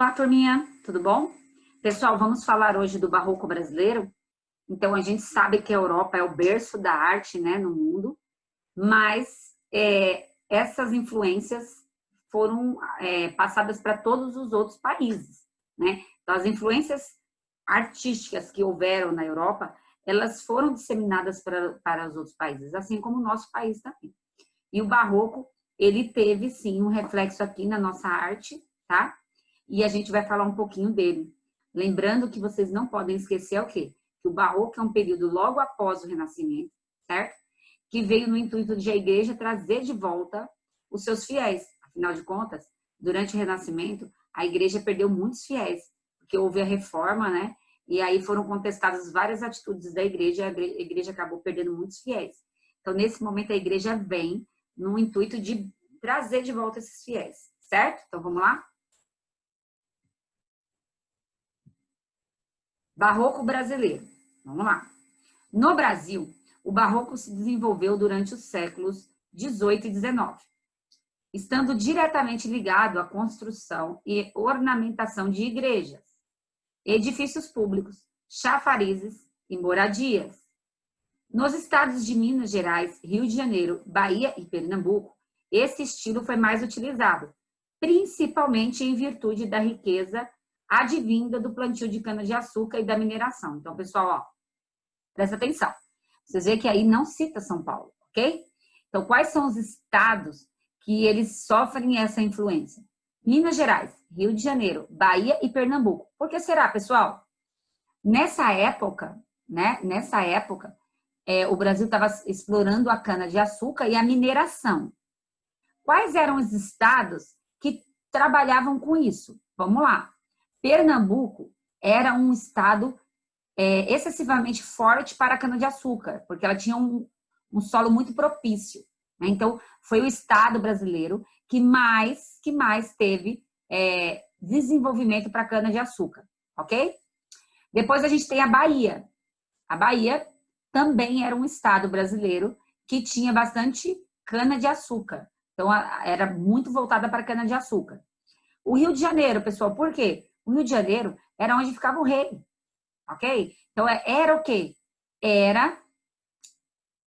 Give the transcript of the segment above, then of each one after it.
Olá, turminha, tudo bom? Pessoal, vamos falar hoje do barroco brasileiro. Então, a gente sabe que a Europa é o berço da arte, né, no mundo, mas essas influências foram passadas para todos os outros países, né? Então, as influências artísticas que houveram na Europa, elas foram disseminadas para os outros países, assim como o nosso país também. E o barroco, ele teve, sim, um reflexo aqui na nossa arte, tá? E a gente vai falar um pouquinho dele. Lembrando que vocês não podem esquecer o quê? Que o barroco é um período logo após o Renascimento, certo? Que veio no intuito de a igreja trazer de volta os seus fiéis. Afinal de contas, durante o Renascimento, a igreja perdeu muitos fiéis, porque houve a reforma, né? E aí foram contestadas várias atitudes da igreja, a igreja acabou perdendo muitos fiéis. Então, nesse momento, a igreja vem no intuito de trazer de volta esses fiéis, certo? Então, vamos lá? Barroco brasileiro. Vamos lá. No Brasil, o barroco se desenvolveu durante os séculos 18 e 19, estando diretamente ligado à construção e ornamentação de igrejas, edifícios públicos, chafarizes e moradias. Nos estados de Minas Gerais, Rio de Janeiro, Bahia e Pernambuco, esse estilo foi mais utilizado, principalmente em virtude da riqueza advinda do plantio de cana-de-açúcar e da mineração. Então, pessoal, ó, presta atenção. Vocês veem que aí não cita São Paulo, ok? Então, quais são os estados que eles sofrem essa influência? Minas Gerais, Rio de Janeiro, Bahia e Pernambuco. Por que será, pessoal? Nessa época, né? Nessa época, o Brasil estava explorando a cana-de-açúcar e a mineração. Quais eram os estados que trabalhavam com isso? Vamos lá. Pernambuco era um estado excessivamente forte para a cana-de-açúcar, porque ela tinha um solo muito propício, né? Então, foi o estado brasileiro que mais teve desenvolvimento para a cana-de-açúcar, ok? Depois a gente tem a Bahia. A Bahia também era um estado brasileiro que tinha bastante cana-de-açúcar. Então, era muito voltada para cana-de-açúcar. O Rio de Janeiro, pessoal, por quê? O Rio de Janeiro era onde ficava o rei, ok? Então, era o quê? Era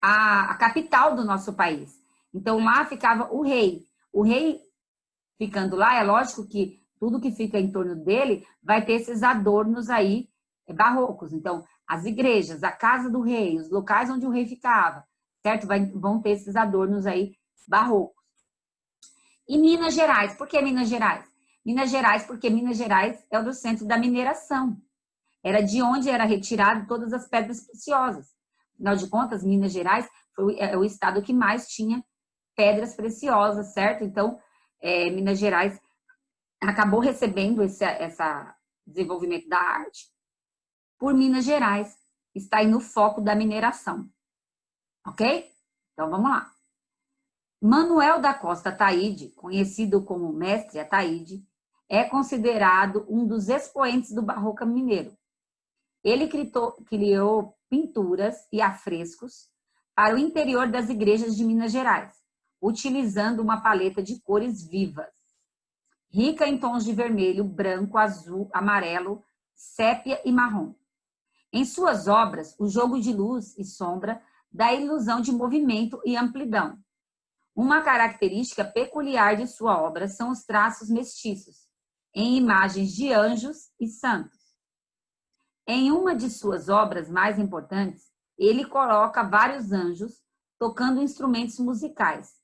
a capital do nosso país. Então, lá ficava o rei. O rei ficando lá, é lógico que tudo que fica em torno dele vai ter esses adornos aí barrocos. Então, as igrejas, a casa do rei, os locais onde o rei ficava, certo? Vão ter esses adornos aí barrocos. E Minas Gerais, por que Minas Gerais? Minas Gerais, porque Minas Gerais é o centro da mineração. Era de onde era retirado todas as pedras preciosas. Afinal de contas, Minas Gerais foi o estado que mais tinha pedras preciosas, certo? Então, Minas Gerais acabou recebendo esse desenvolvimento da arte por Minas Gerais. Está aí no foco da mineração. Ok? Então, vamos lá. Manuel da Costa Ataíde, conhecido como Mestre Ataíde, é considerado um dos expoentes do barroco mineiro. Ele criou pinturas e afrescos para o interior das igrejas de Minas Gerais, utilizando uma paleta de cores vivas, rica em tons de vermelho, branco, azul, amarelo, sépia e marrom. Em suas obras, o jogo de luz e sombra dá a ilusão de movimento e amplidão. Uma característica peculiar de sua obra são os traços mestiços, em imagens de anjos e santos. Em uma de suas obras mais importantes, ele coloca vários anjos tocando instrumentos musicais,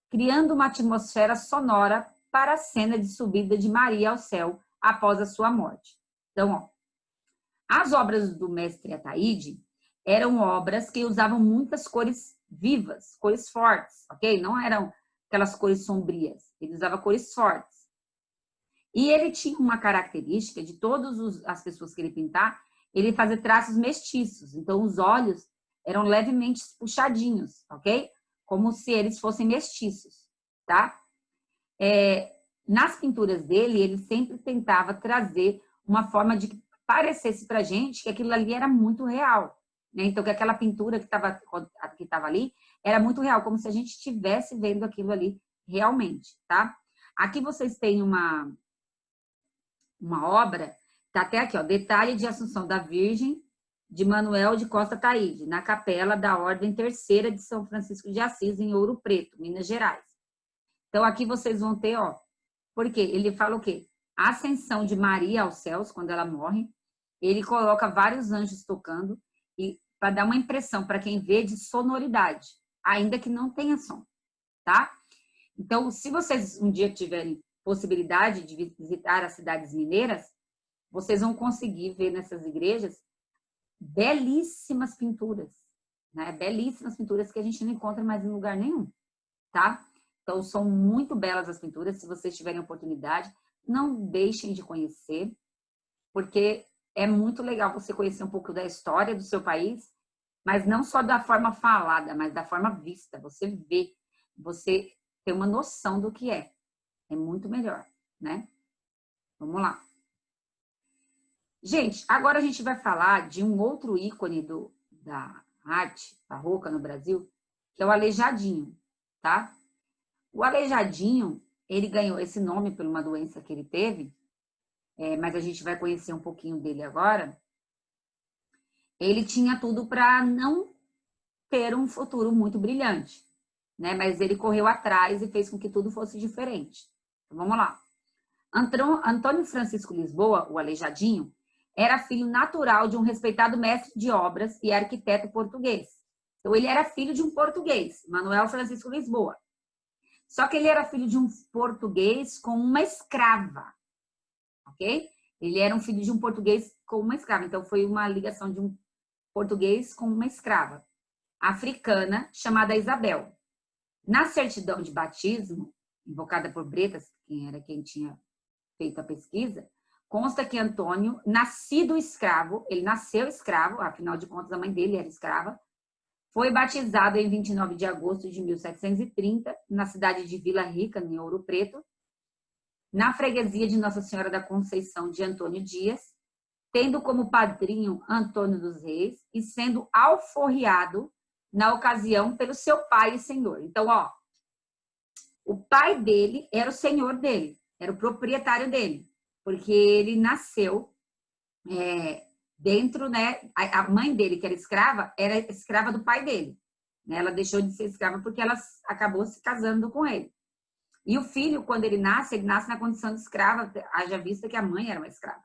criando uma atmosfera sonora para a cena de subida de Maria ao céu após a sua morte. Então, ó, as obras do mestre Ataíde eram obras que usavam muitas cores vivas, cores fortes, ok? Não eram aquelas cores sombrias, ele usava cores fortes. E ele tinha uma característica de todas as pessoas que ele pintar, ele fazia traços mestiços. Então, os olhos eram levemente puxadinhos, ok? Como se eles fossem mestiços, tá? Nas pinturas dele, ele sempre tentava trazer uma forma de que parecesse pra gente que aquilo ali era muito real, né? Então, que aquela pintura que estava ali era muito real, como se a gente estivesse vendo aquilo ali realmente, tá? Aqui vocês têm uma uma obra, tá até aqui, ó, detalhe de Assunção da Virgem, de Manuel de Costa Taide, na capela da Ordem Terceira de São Francisco de Assis, em Ouro Preto, Minas Gerais. Então, aqui vocês vão ter, ó, porque ele fala o quê? A ascensão de Maria aos céus, quando ela morre, ele coloca vários anjos tocando, e para dar uma impressão para quem vê de sonoridade, ainda que não tenha som, tá? Então, se vocês um dia tiverem possibilidade de visitar as cidades mineiras, vocês vão conseguir ver nessas igrejas belíssimas pinturas, né? Belíssimas pinturas que a gente não encontra mais em lugar nenhum, tá? Então, são muito belas as pinturas. Se vocês tiverem oportunidade, não deixem de conhecer, porque é muito legal você conhecer um pouco da história do seu país, mas não só da forma falada, mas da forma vista. Você vê, você tem uma noção do que é. É muito melhor, né? Vamos lá. Gente, agora a gente vai falar de um outro ícone da arte barroca no Brasil, que é o Aleijadinho, tá? O Aleijadinho, ele ganhou esse nome por uma doença que ele teve, mas a gente vai conhecer um pouquinho dele agora. Ele tinha tudo para não ter um futuro muito brilhante, né? Mas ele correu atrás e fez com que tudo fosse diferente. Então, vamos lá. Antônio Francisco Lisboa, o Aleijadinho, era filho natural de um respeitado mestre de obras e arquiteto português. Então, ele era filho de um português, Manuel Francisco Lisboa. Só que ele era filho de um português com uma escrava, ok? Ele era um filho de um português com uma escrava. Então, foi uma ligação de um português com uma escrava africana chamada Isabel. Na certidão de batismo, invocada por Bretas, quem tinha feito a pesquisa, consta que Antônio, nascido escravo, ele nasceu escravo, afinal de contas a mãe dele era escrava, foi batizado em 29 de agosto de 1730, na cidade de Vila Rica, em Ouro Preto, na freguesia de Nossa Senhora da Conceição de Antônio Dias, tendo como padrinho Antônio dos Reis e sendo alforriado na ocasião pelo seu pai e senhor. Então, ó, o pai dele era o senhor dele, era o proprietário dele, porque ele nasceu dentro, né? A mãe dele, que era escrava do pai dele. Né? Ela deixou de ser escrava porque ela acabou se casando com ele. E o filho, quando ele nasce na condição de escrava, haja vista que a mãe era uma escrava.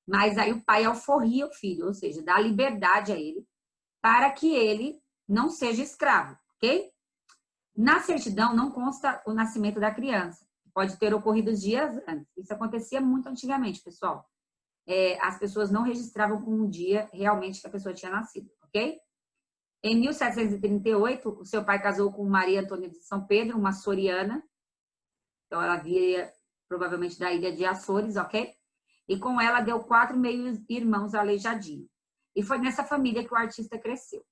Mas aí o pai alforria o filho, ou seja, dá liberdade a ele para que ele não seja escravo, ok? Na certidão não consta o nascimento da criança. Pode ter ocorrido dias antes. Isso acontecia muito antigamente, pessoal. As pessoas não registravam com um dia realmente que a pessoa tinha nascido, ok? Em 1738, o seu pai casou com Maria Antônia de São Pedro, uma açoriana. Então, ela via provavelmente da ilha de Açores, ok? E com ela deu 4 meio-irmãos Aleijadinho. E foi nessa família que o artista cresceu.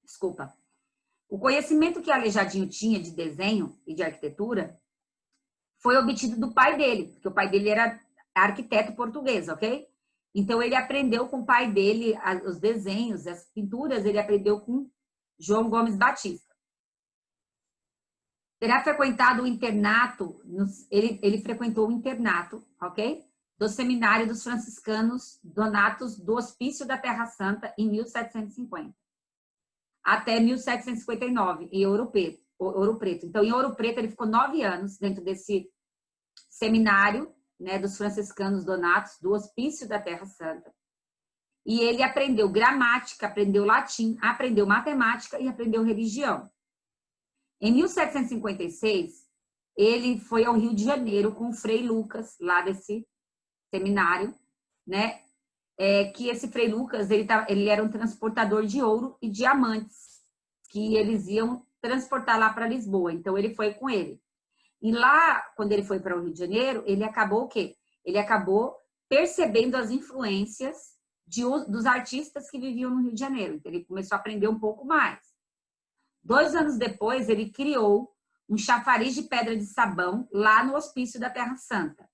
Desculpa. O conhecimento que Aleijadinho tinha de desenho e de arquitetura foi obtido do pai dele, porque o pai dele era arquiteto português, ok? Então, ele aprendeu com o pai dele os desenhos, as pinturas, ele aprendeu com João Gomes Batista. Terá frequentado o internato, ele frequentou o internato, ok? Do Seminário dos Franciscanos Donatos do Hospício da Terra Santa, em 1750. Até 1759, em Ouro Preto. Então, em Ouro Preto, ele ficou 9 anos dentro desse seminário, né, dos franciscanos donatos, do Hospício da Terra Santa. E ele aprendeu gramática, aprendeu latim, aprendeu matemática e aprendeu religião. Em 1756, ele foi ao Rio de Janeiro com o Frei Lucas, lá desse seminário, né? Que esse Frei Lucas, ele era um transportador de ouro e diamantes, que eles iam transportar lá para Lisboa. Então, ele foi com ele. E lá, quando ele foi para o Rio de Janeiro, ele acabou o quê? Ele acabou percebendo as influências dos artistas que viviam no Rio de Janeiro. Então, ele começou a aprender um pouco mais. 2 anos depois, ele criou um chafariz de pedra de sabão lá no Hospício da Terra Santa.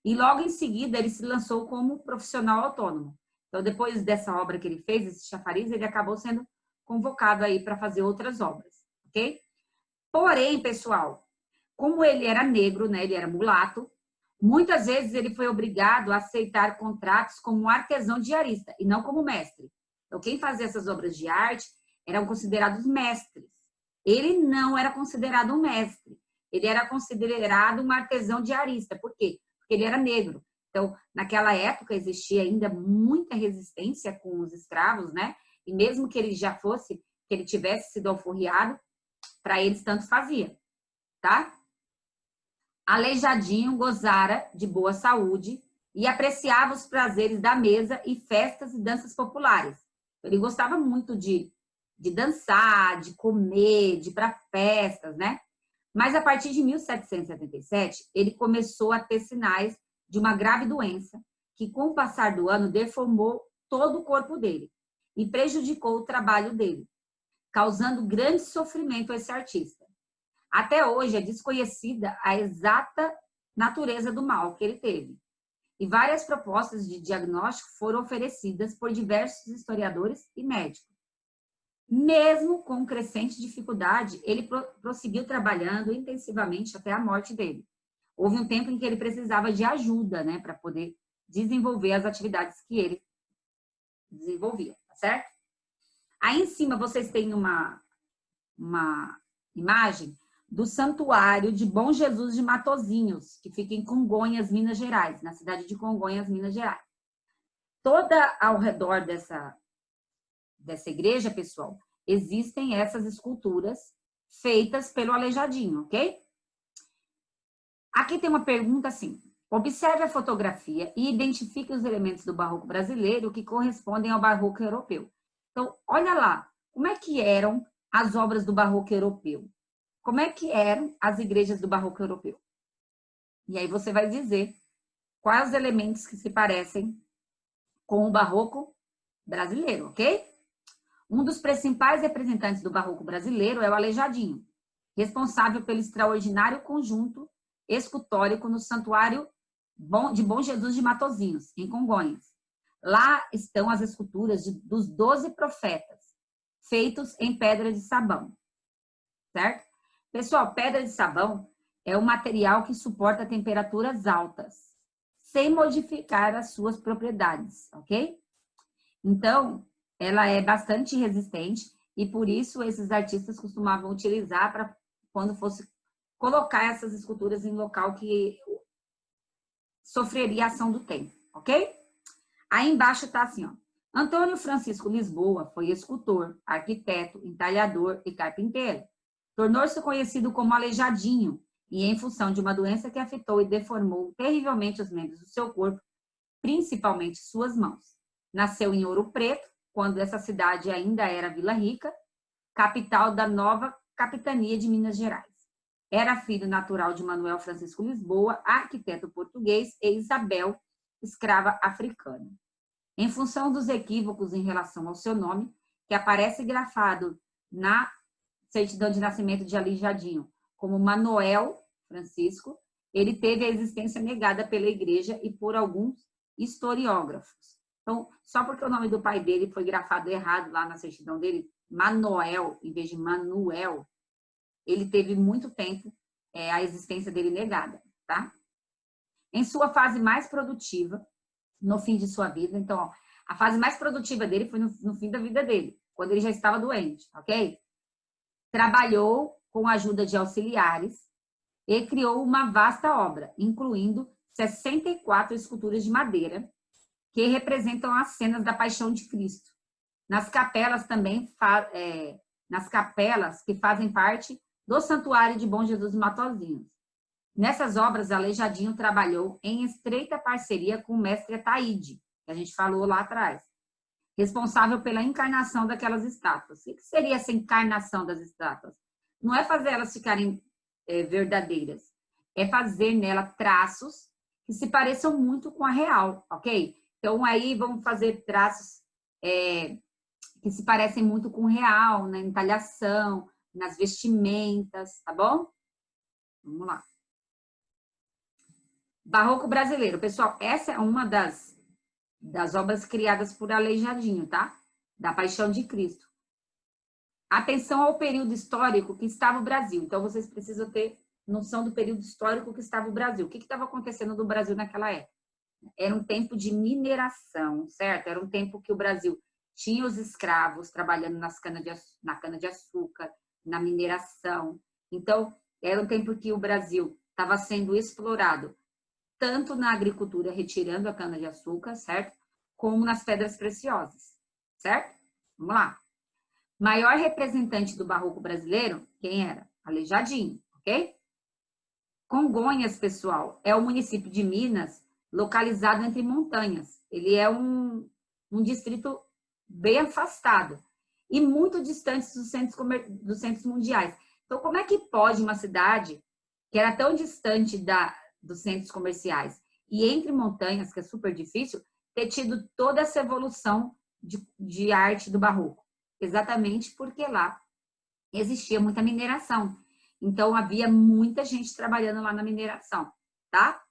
E logo em seguida, ele se lançou como profissional autônomo. Então, depois dessa obra que ele fez, esse chafariz, ele acabou sendo convocado aí para fazer outras obras, ok? Porém, pessoal, como ele era negro, né, ele era mulato, Muitas vezes ele foi obrigado a aceitar contratos como artesão diarista e não como mestre. Então, quem fazia essas obras de arte eram considerados mestres. Ele não era considerado um mestre. Ele era considerado um artesão diarista. Por quê? Porque ele era negro. Então, naquela época existia ainda muita resistência com os escravos, né? E mesmo que ele já fosse, que ele tivesse sido alforriado, para eles tanto fazia, tá? Aleijadinho gozara de boa saúde e apreciava os prazeres da mesa e festas e danças populares. Ele gostava muito de dançar, de comer, de ir para festas, né? Mas a partir de 1777, ele começou a ter sinais de uma grave doença que, com o passar do ano, deformou todo o corpo dele e prejudicou o trabalho dele, causando grande sofrimento a esse artista. Até hoje é desconhecida a exata natureza do mal que ele teve. E várias propostas de diagnóstico foram oferecidas por diversos historiadores e médicos. Mesmo com crescente dificuldade, ele prosseguiu trabalhando intensivamente até a morte dele. Houve um tempo em que ele precisava de ajuda, né, para poder desenvolver as atividades que ele desenvolvia, tá certo? Aí em cima vocês têm uma imagem do Santuário de Bom Jesus de Matozinhos, que fica em Congonhas, Minas Gerais, na cidade de Congonhas, Minas Gerais. Toda ao redor dessa igreja, pessoal, existem essas esculturas feitas pelo Aleijadinho, ok? Aqui tem uma pergunta assim: observe a fotografia e identifique os elementos do barroco brasileiro que correspondem ao barroco europeu. Então, olha lá, como é que eram as obras do barroco europeu? Como é que eram as igrejas do barroco europeu? E aí você vai dizer quais os elementos que se parecem com o barroco brasileiro, ok? Um dos principais representantes do barroco brasileiro é o Aleijadinho, responsável pelo extraordinário conjunto escultórico no Santuário de Bom Jesus de Matozinhos, em Congonhas. Lá estão as esculturas dos 12 profetas, feitos em pedra de sabão, certo? Pessoal, pedra de sabão é um material que suporta temperaturas altas, sem modificar as suas propriedades, ok? Então, ela é bastante resistente e por isso esses artistas costumavam utilizar para quando fosse colocar essas esculturas em local que sofreria a ação do tempo, ok? Aí embaixo está assim, ó. Antônio Francisco Lisboa foi escultor, arquiteto, entalhador e carpinteiro. Tornou-se conhecido como Aleijadinho e em função de uma doença que afetou e deformou terrivelmente os membros do seu corpo, principalmente suas mãos. Nasceu em Ouro Preto, quando essa cidade ainda era Vila Rica, capital da nova capitania de Minas Gerais. Era filho natural de Manuel Francisco Lisboa, arquiteto português, e Isabel, escrava africana. Em função dos equívocos em relação ao seu nome, que aparece grafado na certidão de nascimento de Aleijadinho como Manuel Francisco, ele teve a existência negada pela igreja e por alguns historiógrafos. Então, só porque o nome do pai dele foi grafado errado lá na certidão dele, Manoel, em vez de Manuel, ele teve muito tempo a existência dele negada, tá? Em sua fase mais produtiva, no fim de sua vida, então, ó, a fase mais produtiva dele foi no fim da vida dele, quando ele já estava doente, ok? Trabalhou com a ajuda de auxiliares e criou uma vasta obra, incluindo 64 esculturas de madeira, que representam as cenas da Paixão de Cristo. Nas capelas também, nas capelas que fazem parte do Santuário de Bom Jesus de Matozinhos. Nessas obras, Aleijadinho trabalhou em estreita parceria com o mestre Ataíde, que a gente falou lá atrás, responsável pela encarnação daquelas estátuas. O que seria essa encarnação das estátuas? Não é fazer elas ficarem verdadeiras, é fazer nela traços que se pareçam muito com a real, ok? Então, aí vamos fazer traços que se parecem muito com o real, na entalhação, nas vestimentas, tá bom? Vamos lá. Barroco brasileiro. Pessoal, essa é uma das obras criadas por Aleijadinho, tá? Da Paixão de Cristo. Atenção ao período histórico que estava o Brasil. Então, vocês precisam ter noção do período histórico que estava o Brasil. O que estava acontecendo no Brasil naquela época? Era um tempo de mineração, certo? Era um tempo que o Brasil tinha os escravos trabalhando na cana-de-açúcar, na mineração. Então, era um tempo que o Brasil estava sendo explorado tanto na agricultura, retirando a cana-de-açúcar, certo? Como nas pedras preciosas, certo? Vamos lá. Maior representante do barroco brasileiro, quem era? Aleijadinho, ok? Congonhas, pessoal, é o município de Minas, localizado entre montanhas. Ele é um distrito bem afastado e muito distante dos centros mundiais. Então, como é que pode uma cidade que era tão distante dos centros comerciais e entre montanhas, que é super difícil, ter tido toda essa evolução de arte do barroco? Exatamente porque lá existia muita mineração. Então, havia muita gente trabalhando lá na mineração, tá?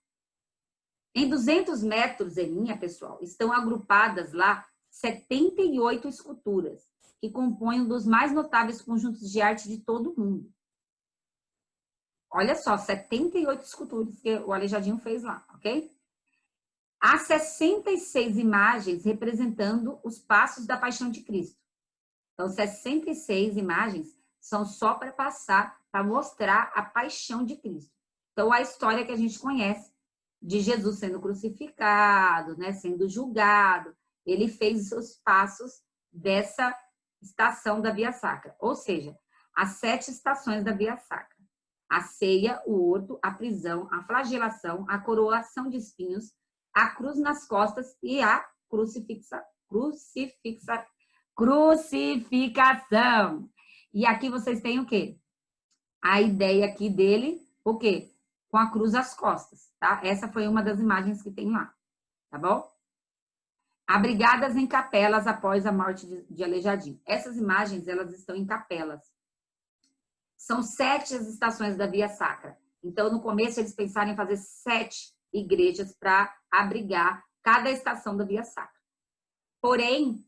Em 200 metros em linha, pessoal, estão agrupadas lá 78 esculturas, que compõem um dos mais notáveis conjuntos de arte de todo o mundo. Olha só, 78 esculturas que o Aleijadinho fez lá, ok? Há 66 imagens representando os passos da Paixão de Cristo. Então, 66 imagens são só para passar, para mostrar a paixão de Cristo. Então, a história que a gente conhece de Jesus sendo crucificado, né, sendo julgado, ele fez os passos dessa estação da Via Sacra, ou seja, as 7 estações da Via Sacra. A ceia, o horto, a prisão, a flagelação, a coroação de espinhos, a cruz nas costas e a crucificação. E aqui vocês têm o quê? A ideia aqui dele, o quê? Com a cruz às costas, tá? Essa foi uma das imagens que tem lá, tá bom? Abrigadas em capelas após a morte de Aleijadinho. Essas imagens, elas estão em capelas. São 7 as estações da Via Sacra. Então, no começo, eles pensaram em fazer 7 igrejas para abrigar cada estação da Via Sacra. Porém,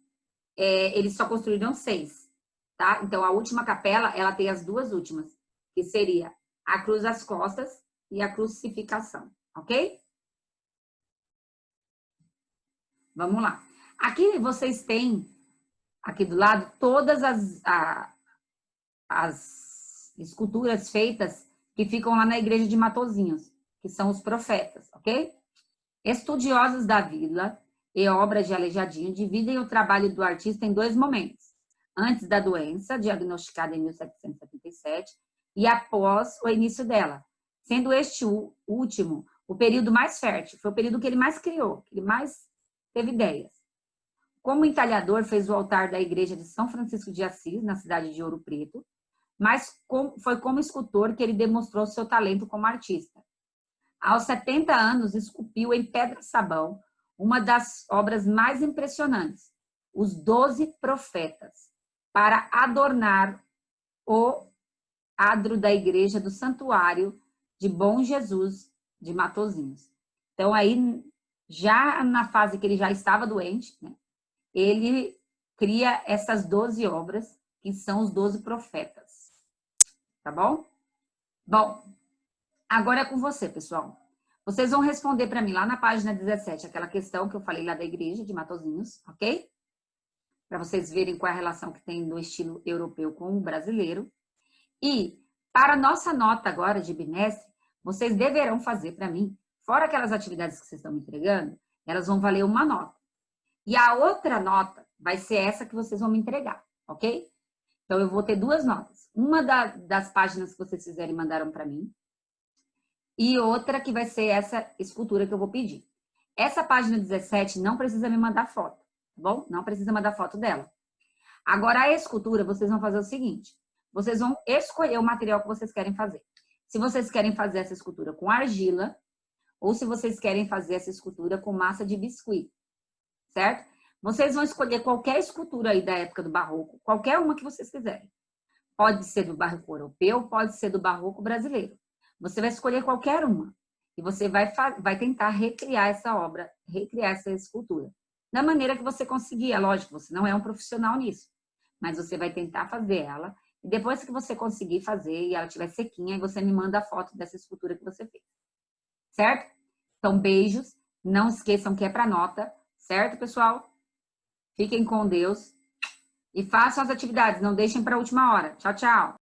eles só construíram 6, tá? Então, a última capela, ela tem as 2 últimas, que seria a cruz às costas e a crucificação, ok? Vamos lá. Aqui vocês têm, aqui do lado, todas as esculturas feitas que ficam lá na igreja de Matozinhos, que são os profetas, ok? Estudiosos da vila e obras de Aleijadinho dividem o trabalho do artista em 2 momentos. Antes da doença, diagnosticada em 1777, e após o início dela, sendo este último o período mais fértil, foi o período que ele mais criou, que ele mais teve ideias. Como entalhador, fez o altar da igreja de São Francisco de Assis, na cidade de Ouro Preto, mas foi como escultor que ele demonstrou seu talento como artista. Aos 70 anos, esculpiu em pedra-sabão uma das obras mais impressionantes, os 12 Profetas, para adornar o adro da igreja do Santuário de Bom Jesus de Matozinhos. Então, aí, já na fase que ele já estava doente, né, ele cria essas 12 obras, que são os 12 profetas. Tá bom? Bom, agora é com você, pessoal. Vocês vão responder para mim lá na página 17, aquela questão que eu falei lá da igreja de Matozinhos, ok? Para vocês verem qual é a relação que tem do estilo europeu com o brasileiro. E, para a nossa nota agora de bimestre, vocês deverão fazer para mim, fora aquelas atividades que vocês estão me entregando, elas vão valer uma nota. E a outra nota vai ser essa que vocês vão me entregar, ok? Então, eu vou ter 2 notas. Uma das páginas que vocês fizerem e mandaram para mim, e outra que vai ser essa escultura que eu vou pedir. Essa página 17 não precisa me mandar foto, tá bom? Não precisa mandar foto dela. Agora, a escultura, vocês vão fazer o seguinte. Vocês vão escolher o material que vocês querem fazer. Se vocês querem fazer essa escultura com argila, ou se vocês querem fazer essa escultura com massa de biscuit, certo? Vocês vão escolher qualquer escultura aí da época do barroco, qualquer uma que vocês quiserem. Pode ser do barroco europeu, pode ser do barroco brasileiro. Você vai escolher qualquer uma. E você vai tentar recriar essa obra, recriar essa escultura. Da maneira que você conseguir. É lógico, você não é um profissional nisso. Mas você vai tentar fazer ela E depois que você conseguir fazer e ela estiver sequinha, aí você me manda a foto dessa escultura que você fez. Certo? Então, beijos. Não esqueçam que é para nota. Certo, pessoal? Fiquem com Deus. E façam as atividades. Não deixem para a última hora. Tchau, tchau.